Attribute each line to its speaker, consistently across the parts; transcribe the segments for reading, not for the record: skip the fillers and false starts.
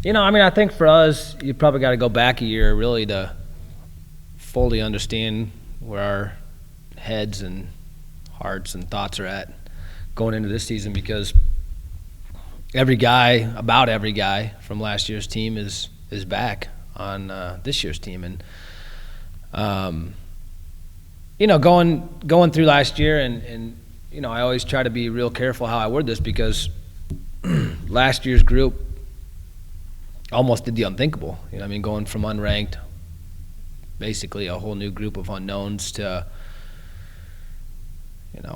Speaker 1: I think for us, you probably got to go back a year really to fully understand where our heads and hearts and thoughts are at going into this season, because about every guy from last year's team is back on this year's team. And, going through last year and I always try to be real careful how I word this, because last year's group almost did the unthinkable. Going from unranked, basically a whole new group of unknowns, to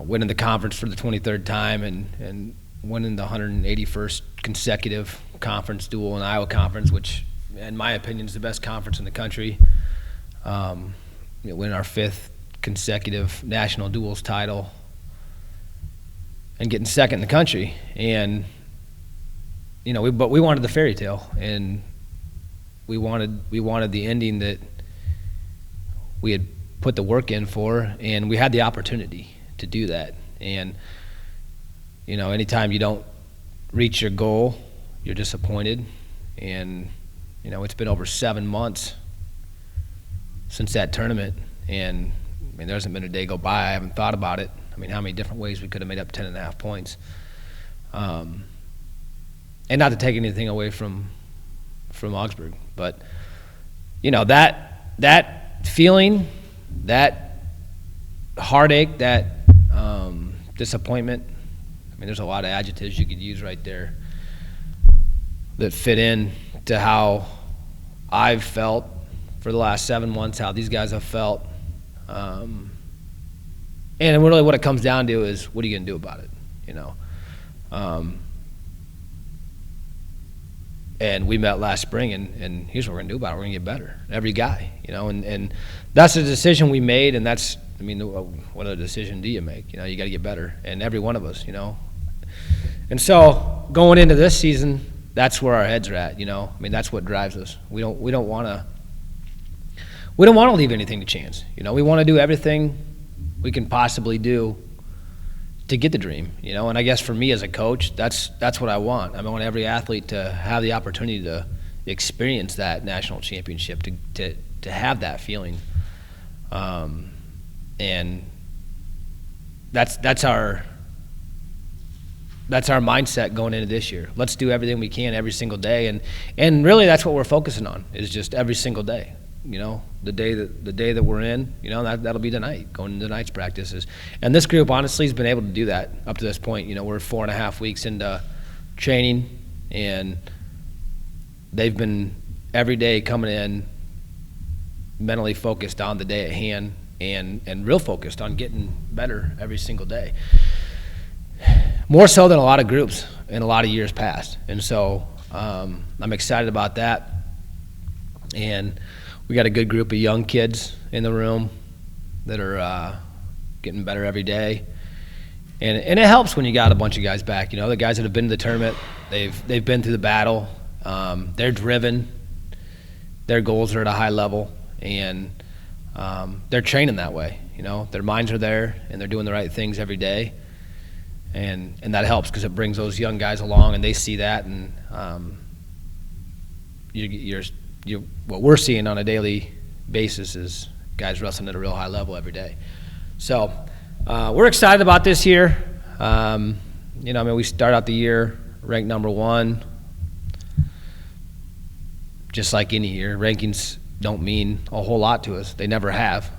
Speaker 1: winning the conference for the 23rd time and winning the 181st consecutive conference duel in Iowa Conference, which, in my opinion, is the best conference in the country. Winning our 5th consecutive national duels title and getting second in the country. And but we wanted the fairy tale, and we wanted the ending that we had put the work in for, and we had the opportunity to do that. And anytime you don't reach your goal, you're disappointed. And it's been over 7 months since that tournament, and there hasn't been a day go by I haven't thought about it. How many different ways we could have made up 10.5 points. And not to take anything away from Augsburg, but that feeling, that heartache, that disappointment. There's a lot of adjectives you could use right there that fit in to how I've felt for the last 7 months, how these guys have felt. And really what it comes down to is, what are you going to do about it? And we met last spring, and here's what we're going to do about it. We're going to get better, every guy, and that's the decision we made. And that's, what other decision do you make? You got to get better, and every one of us, And so going into this season, that's where our heads are at. That's what drives us. We don't want to leave anything to chance. We want to do everything we can possibly do to get the dream. And I guess for me as a coach, that's what I want. I want every athlete to have the opportunity to experience that national championship, to have that feeling. And that's our mindset going into this year. Let's do everything we can every single day, and really that's what we're focusing on, is just every single day. The day that we're in, that'll be tonight, going into tonight's practices. And this group honestly has been able to do that up to this point. We're 4.5 weeks into training, and they've been every day coming in mentally focused on the day at hand, and real focused on getting better every single day. More so than a lot of groups in a lot of years past. And so I'm excited about that. And we got a good group of young kids in the room that are getting better every day. And it helps when you got a bunch of guys back. The guys that have been to the tournament, they've been through the battle. They're driven. Their goals are at a high level, and they're training that way. Their minds are there, and they're doing the right things every day. And that helps, because it brings those young guys along, and they see that, and what we're seeing on a daily basis is guys wrestling at a real high level every day. So we're excited about this year. We start out the year ranked number 1. Just like any year, rankings don't mean a whole lot to us. They never have.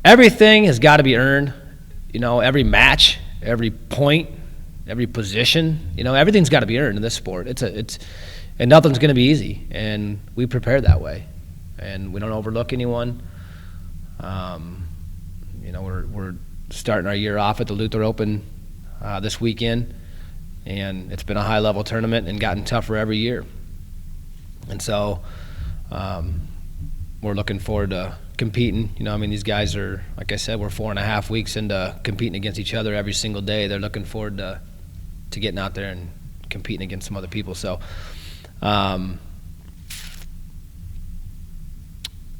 Speaker 1: Everything has got to be earned. Every match, every point, every position, everything's got to be earned in this sport. And nothing's going to be easy, and we prepare that way, and we don't overlook anyone. We're starting our year off at the Luther Open this weekend, and it's been a high-level tournament and gotten tougher every year. And so we're looking forward to competing. These guys are, like I said, we're 4.5 weeks into competing against each other every single day. They're looking forward to getting out there and competing against some other people. So,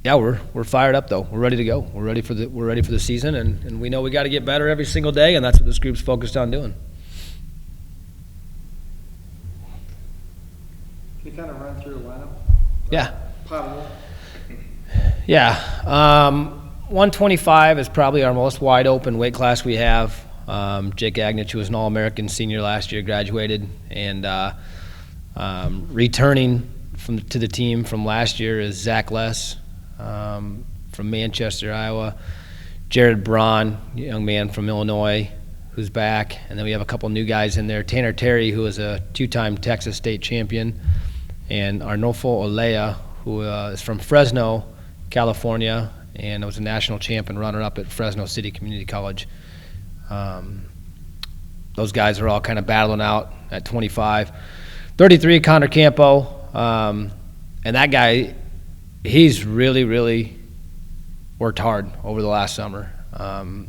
Speaker 1: we're fired up though. We're ready to go. We're ready for the season, and we know we got to get better every single day, and that's what this group's focused on doing.
Speaker 2: Can you kind of run through the lineup?
Speaker 1: Yeah.
Speaker 2: Possible.
Speaker 1: Yeah. 125 is probably our most wide open weight class we have. Jake Agnich, who was an All-American senior last year, graduated, and returning to the team from last year is Zach Less from Manchester, Iowa. Jared Braun, young man from Illinois, who's back. And then we have a couple new guys in there. Tanner Terry, who is a two-time Texas state champion, and Arnolfo Olea, who is from Fresno, California, and was a national champ and runner-up at Fresno City Community College. Those guys are all kind of battling out at 25. 33, Connor Campo, and that guy, he's really worked hard over the last summer.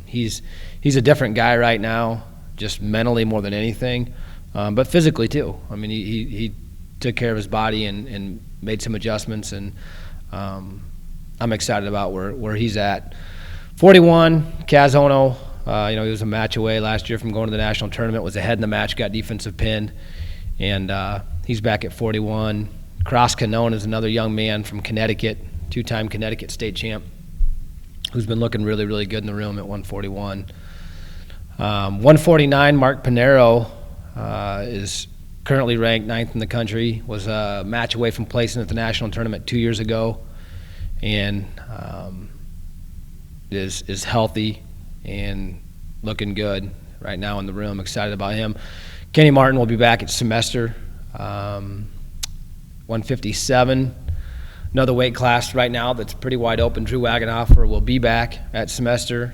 Speaker 1: He's a different guy right now, just mentally more than anything, but physically too. I mean, he took care of his body and made some adjustments, and I'm excited about where he's at. 41, Kaz Ono, he was a match away last year from going to the national tournament, was ahead in the match, got defensive pin, and he's back at 41. Cross Canone is another young man from Connecticut, two-time Connecticut state champ, who's been looking really good in the room at 141. 149, Mark Pinero is currently ranked 9th in the country, was a match away from placing at the national tournament 2 years ago, and is healthy and looking good right now in the room. Excited about him. Kenny Martin will be back at semester. 157, another weight class right now that's pretty wide open. Drew Wagenhofer will be back at semester.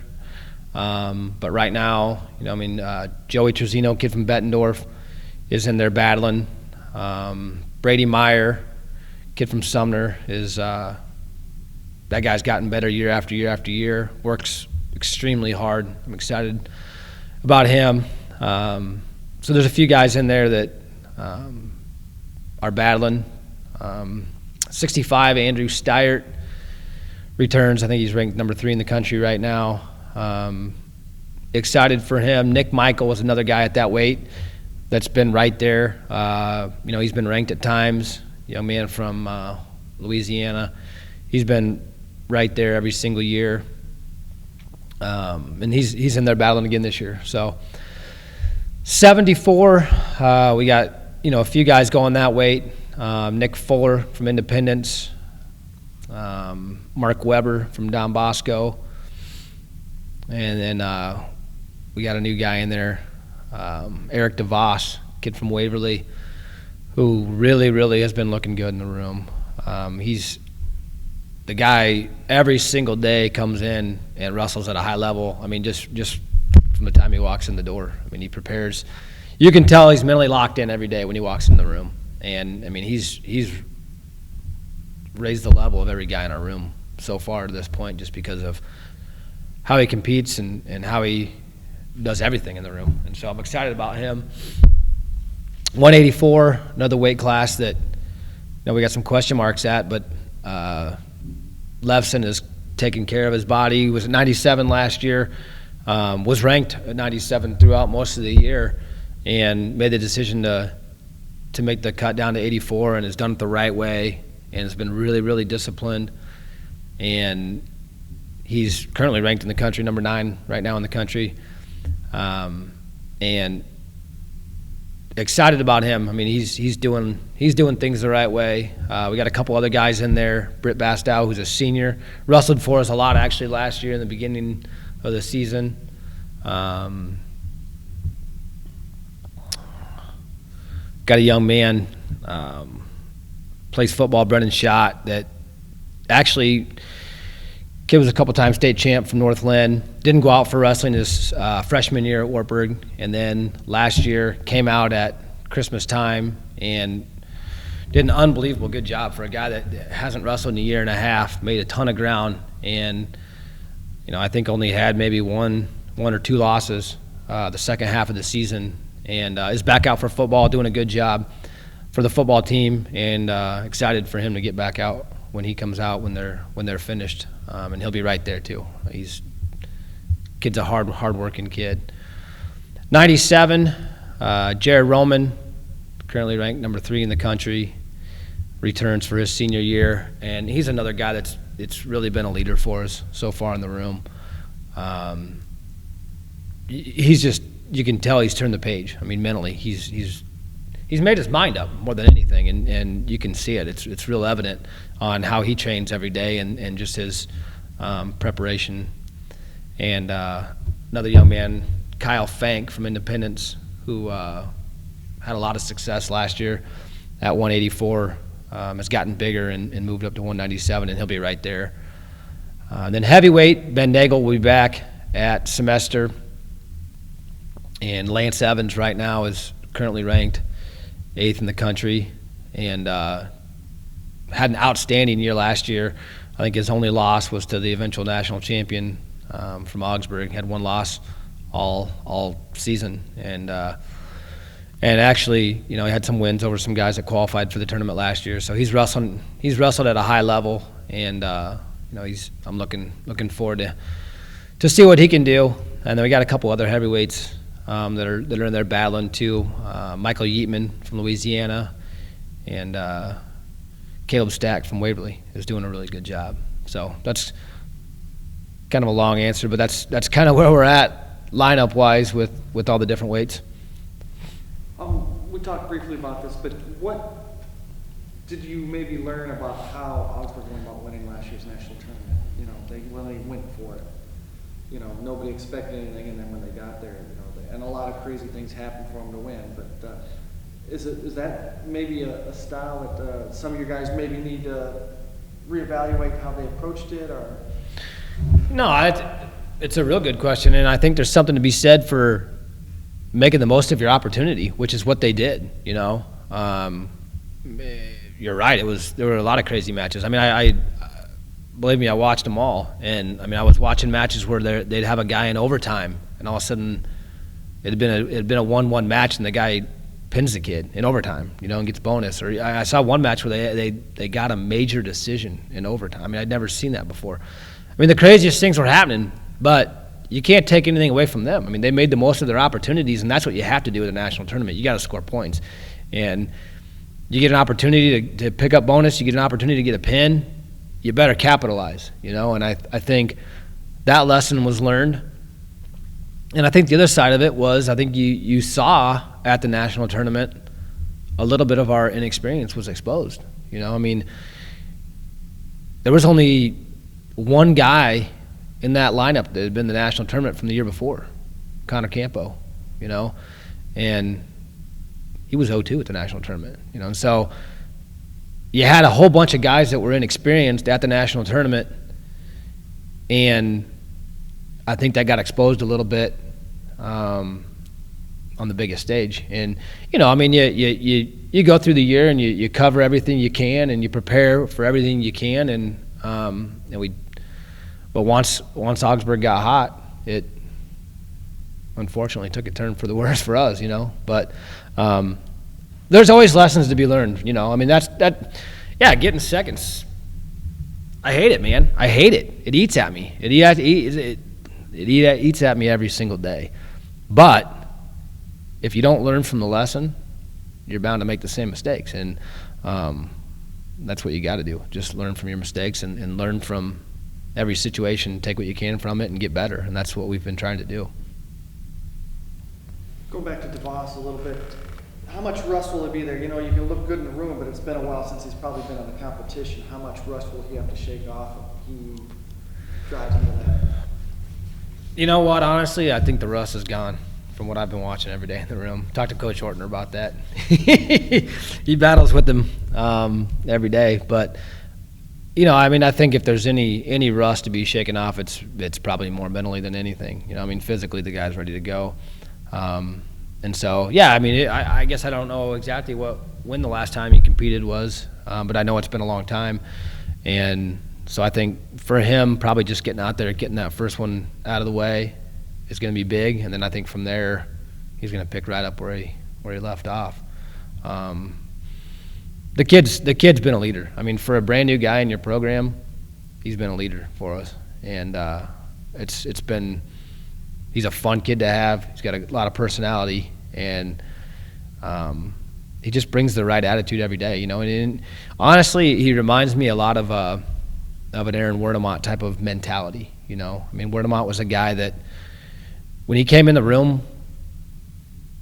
Speaker 1: But right now, Joey Trezino, kid from Bettendorf, is in there battling. Brady Meyer, kid from Sumner, is that guy's gotten better year after year after year, works extremely hard. I'm excited about him. So there's a few guys in there that are battling. 65, Andrew Steyert returns. I think he's ranked number 3 in the country right now. Excited for him. Nick Michael was another guy at that weight that's been right there. He's been ranked at times. Young man from Louisiana. He's been right there every single year. And he's in there battling again this year. So 74, we got a few guys going that weight. Nick Fuller from Independence, Mark Weber from Don Bosco, and then we got a new guy in there, Eric DeVos, kid from Waverly, who really has been looking good in the room. He's the guy every single day comes in and wrestles at a high level. I mean, just from the time he walks in the door. I mean, he prepares. You can tell he's mentally locked in every day when he walks in the room. And, I mean, he's raised the level of every guy in our room so far to this point just because of how he competes and how he does everything in the room. And so I'm excited about him. 184, another weight class that we got some question marks at, but Levson is taking care of his body. He was at 97 last year, was ranked at 97 throughout most of the year, and made the decision to make the cut down to 84, and has done it the right way, and has been really disciplined. And he's currently ranked in the country, number 9 right now in the country, and excited about him. I mean, he's doing things the right way. We got a couple other guys in there. Britt Bastow, who's a senior, wrestled for us a lot actually last year in the beginning of the season. Got a young man, plays football, Brennan Schott, that actually kid was a couple times state champ from North Lynn. Didn't go out for wrestling his freshman year at Wartburg, and then last year came out at Christmas time and did an unbelievable good job for a guy that hasn't wrestled in a year and a half. Made a ton of ground, and I think only had maybe one or two losses the second half of the season, and is back out for football, doing a good job for the football team, and excited for him to get back out when he comes out when they're finished, and he'll be right there too. Kid's a hard-working kid. 97, Jared Roman, currently ranked number 3 in the country. returns for his senior year, and he's another guy it's really been a leader for us so far in the room. He's just, you can tell he's turned the page. I mean, mentally, he's made his mind up more than anything, and you can see it. It's real evident on how he trains every day and just his preparation. And another young man, Kyle Fank from Independence, who had a lot of success last year at 184, has gotten bigger and moved up to 197, and he'll be right there. Then heavyweight, Ben Nagel will be back at semester, and Lance Evans right now is currently ranked 8th in the country, and had an outstanding year last year. I think his only loss was to the eventual national champion from Augsburg. He had one loss all season, and actually, he had some wins over some guys that qualified for the tournament last year. So he's wrestled at a high level, and I'm looking forward to see what he can do. And then we got a couple other heavyweights that are in there battling too. Michael Yeatman from Louisiana, and Caleb Stack from Waverly is doing a really good job. So that's kind of a long answer, but that's kind of where we're at lineup wise with all the different weights.
Speaker 2: We talked briefly about this, but what did you maybe learn about how Augsburg went about winning last year's national tournament? They really went for it. Nobody expected anything, and then when they got there, and a lot of crazy things happened for them to win. But is that maybe a style that some of your guys maybe need to reevaluate how they approached it, or?
Speaker 1: No, it's a real good question, and I think there's something to be said for making the most of your opportunity, which is what they did. You're right. There were a lot of crazy matches. I mean, I believe me, I watched them all, and I mean, I was watching matches where they'd have a guy in overtime, and all of a sudden, it had been a 1-1 match, and the guy pins the kid in overtime, and gets bonus. Or I saw one match where they got a major decision in overtime. I mean, I'd never seen that before. I mean, the craziest things were happening, but you can't take anything away from them. I mean, they made the most of their opportunities, and that's what you have to do at a national tournament. You got to score points, and you get an opportunity to pick up bonus. You get an opportunity to get a pin. You better capitalize, And I think that lesson was learned. And I think the other side of it was, I think you saw at the national tournament a little bit of our inexperience was exposed. I mean, there was only one guy in that lineup that had been the national tournament from the year before, Connor Campo, and he was 0-2 at the national tournament, and so you had a whole bunch of guys that were inexperienced at the national tournament, and I think that got exposed a little bit on the biggest stage. And I mean, you go through the year and you cover everything you can, and you prepare for everything you can, but once Augsburg got hot, it unfortunately took a turn for the worse for us, But there's always lessons to be learned, I mean, getting seconds. I hate it, man. I hate it. It eats at me. It eats at me every single day. But if you don't learn from the lesson, you're bound to make the same mistakes, and that's what you got to do. Just learn from your mistakes and learn from every situation, take what you can from it, and get better. And that's what we've been trying to do.
Speaker 2: Going back to DeVos a little bit, how much rust will it be there? You can look good in the room, but it's been a while since he's probably been on the competition. How much rust will he have to shake off if he drives into that?
Speaker 1: You know what? Honestly, I think the rust is gone from what I've been watching every day in the room. Talked to Coach Ortner about that. He battles with them every day, but I mean, I think if there's any rust to be shaken off, it's probably more mentally than anything. I mean, physically the guy's ready to go, and so I mean, I guess I don't know exactly when the last time he competed was, but I know it's been a long time, and so I think for him, probably just getting out there, getting that first one out of the way, is going to be big, and then I think from there, he's going to pick right up where he left off. The kid's been a leader. I mean, for a brand new guy in your program, he's been a leader for us, and he's a fun kid to have. He's got a lot of personality, and he just brings the right attitude every day, you know. And honestly, he reminds me a lot of an Aaron Werdemont type of mentality, you know. I mean, Werdemont was a guy that when he came in the room,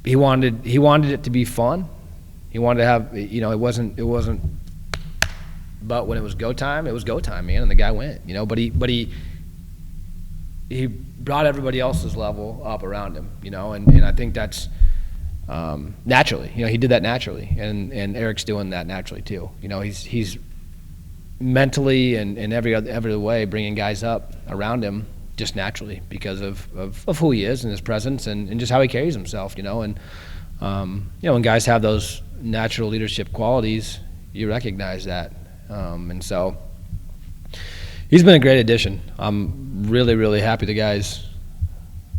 Speaker 1: he wanted it to be fun. He wanted to have, you know, it wasn't. But when it was go time, man, and the guy went, you know. But he brought everybody else's level up around him, you know, and I think that's naturally, you know, he did that naturally, and Eric's doing that naturally too. You know, he's mentally and every other way bringing guys up around him just naturally because of who he is and his presence and just how he carries himself, you know. And you know, when guys have those natural leadership qualities, you recognize that. And so he's been a great addition. I'm really, really happy the guy's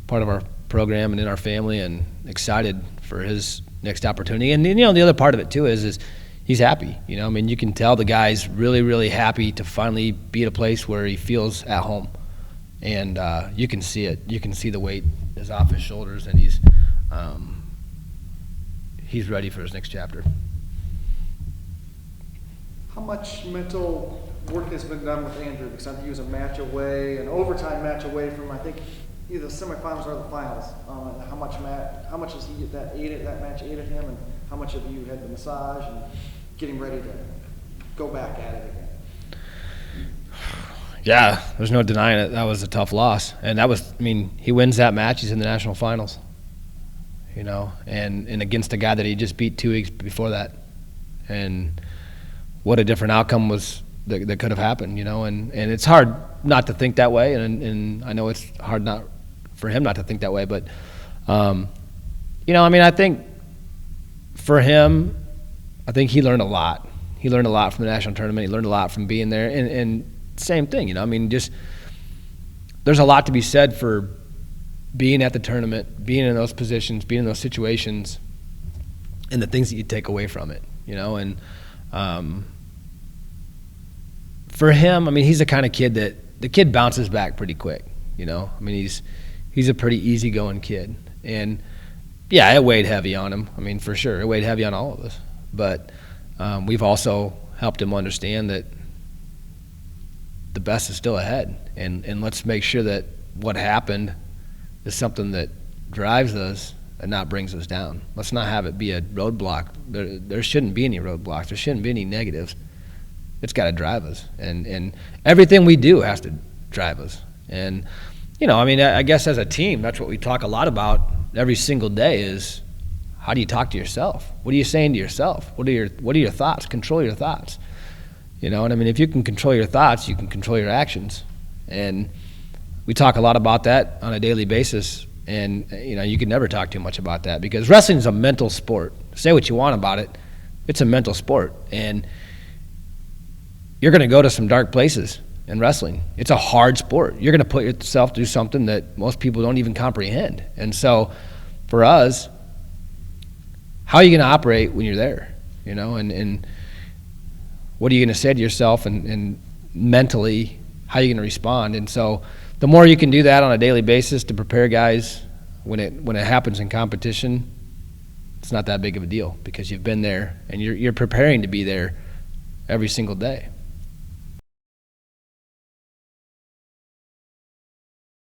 Speaker 1: part of our program and in our family, and excited for his next opportunity. And you know, the other part of it too is he's happy. You know, I mean, you can tell the guy's really, really happy to finally be at a place where he feels at home, and you can see it. You can see the weight is off his shoulders, and he's ready for his next chapter.
Speaker 2: How much mental work has been done with Andrew? Because I think he was a match away, an overtime match away from, I think, either the semifinals or the finals. How much has he that match aided him, and how much have you had the massage and getting ready to go back at it again?
Speaker 1: Yeah, there's no denying it. That was a tough loss, and that was, I mean, he wins that match, he's in the national finals, you know, and against a guy that he just beat 2 weeks before that, and what a different outcome was that could have happened, you know. And it's hard not to think that way, and I know it's hard not for him not to think that way, but you know, I mean, I think for him, I think he learned a lot. He learned a lot from the national tournament. He learned a lot from being there, and same thing, you know. I mean, just there's a lot to be said for being at the tournament, being in those positions, being in those situations, and the things that you take away from it, you know. And for him, I mean, he's the kind of kid that the kid bounces back pretty quick, you know. I mean, he's a pretty easygoing kid, and yeah, it weighed heavy on him. I mean, for sure, it weighed heavy on all of us. But we've also helped him understand that the best is still ahead, and let's make sure that what happened is something that drives us and not brings us down. Let's not have it be a roadblock. There shouldn't be any roadblocks. There shouldn't be any negatives. It's got to drive us, and everything we do has to drive us. And you know, I mean, I guess as a team, that's what we talk a lot about every single day is how do you talk to yourself? What are you saying to yourself? What are your thoughts? Control your thoughts. You know, and I mean, if you can control your thoughts, you can control your actions. And we talk a lot about that on a daily basis. And, you know, you can never talk too much about that because wrestling is a mental sport. Say what you want about it. It's a mental sport. And you're going to go to some dark places in wrestling. It's a hard sport. You're going to put yourself through something that most people don't even comprehend. And so for us, how are you going to operate when you're there? You know, and what are you going to say to yourself and mentally, how are you going to respond? And so the more you can do that on a daily basis to prepare guys when it happens in competition, it's not that big of a deal because you've been there and you're preparing to be there every single day.